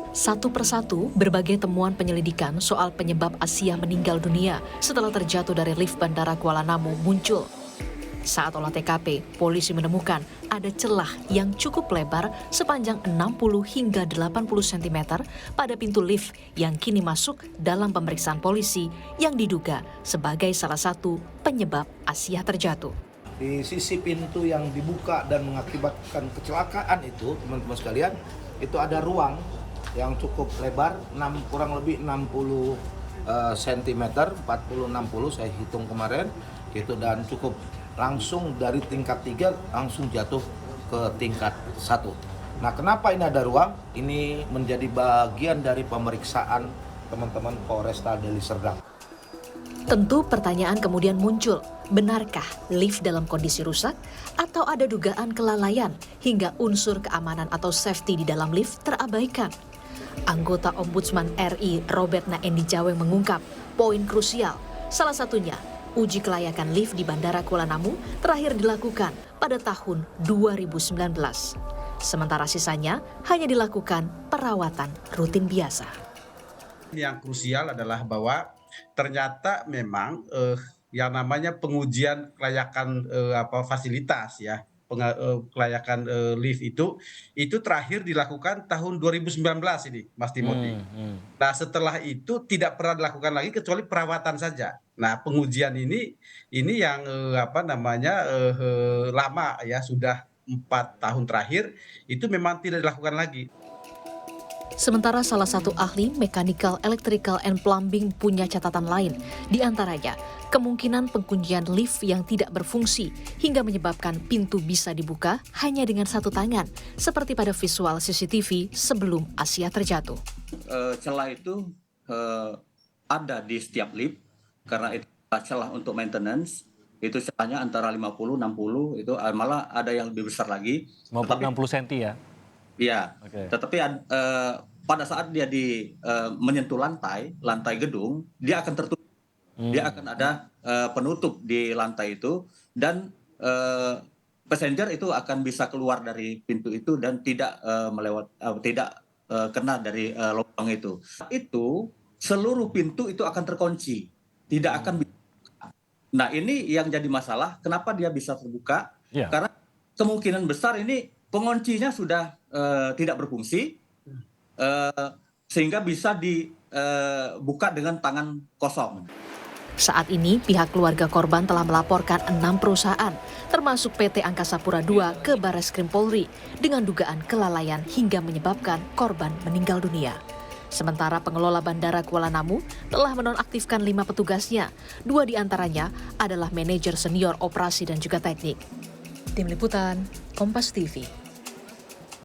Satu persatu, berbagai temuan penyelidikan soal penyebab Asia meninggal dunia setelah terjatuh dari lift Bandara Kuala Namu muncul. Saat olah TKP, polisi menemukan ada celah yang cukup lebar sepanjang 60 hingga 80 cm pada pintu lift yang kini masuk dalam pemeriksaan polisi yang diduga sebagai salah satu penyebab Asia terjatuh. Di sisi pintu yang dibuka dan mengakibatkan kecelakaan itu, teman-teman sekalian, itu ada ruang yang cukup lebar, kurang lebih 60 cm, 40-60 saya hitung kemarin, gitu, dan cukup langsung dari tingkat 3 langsung jatuh ke tingkat 1. Nah, kenapa ini ada ruang? Ini menjadi bagian dari pemeriksaan teman-teman Polresta Deli Serdang. Tentu pertanyaan kemudian muncul, benarkah lift dalam kondisi rusak atau ada dugaan kelalaian hingga unsur keamanan atau safety di dalam lift terabaikan? Anggota Ombudsman RI Robert Naendi Jaweng mengungkap poin krusial, salah satunya uji kelayakan lift di Bandara Kuala Namu terakhir dilakukan pada tahun 2019. Sementara sisanya hanya dilakukan perawatan rutin biasa. Yang krusial adalah bahwa ternyata memang yang namanya pengujian kelayakan fasilitas ya, kelayakan lift itu terakhir dilakukan tahun 2019 ini, Mas Timothy. Nah, setelah itu tidak pernah dilakukan lagi kecuali perawatan saja. Nah, pengujian ini yang lama ya, sudah 4 tahun terakhir itu memang tidak dilakukan lagi. Sementara salah satu ahli mechanical, electrical, and plumbing punya catatan lain, di antaranya kemungkinan penguncian lift yang tidak berfungsi hingga menyebabkan pintu bisa dibuka hanya dengan satu tangan, seperti pada visual CCTV sebelum Asia terjatuh. Celah itu ada di setiap lift, karena itu celah untuk maintenance, itu celahnya antara 50-60, itu malah ada yang lebih besar lagi. 60 cm ya? Iya, Okay. Tetapi pada saat dia menyentuh lantai gedung, dia akan tertutup. Dia akan ada penutup di lantai itu, dan passenger itu akan bisa keluar dari pintu itu dan tidak kena dari lubang itu. Itu seluruh pintu itu akan terkunci, tidak akan bisa. Nah, ini yang jadi masalah. Kenapa dia bisa terbuka? Yeah. Karena kemungkinan besar ini penguncinya sudah tidak berfungsi, sehingga bisa dibuka dengan tangan kosong. Saat ini, pihak keluarga korban telah melaporkan 6 perusahaan, termasuk PT Angkasa Pura II ke Barreskrim Polri, dengan dugaan kelalaian hingga menyebabkan korban meninggal dunia. Sementara pengelola Bandara Kuala Namu telah menonaktifkan 5 petugasnya, 2 diantaranya adalah manajer senior operasi dan juga teknik. Tim Liputan, Kompas TV.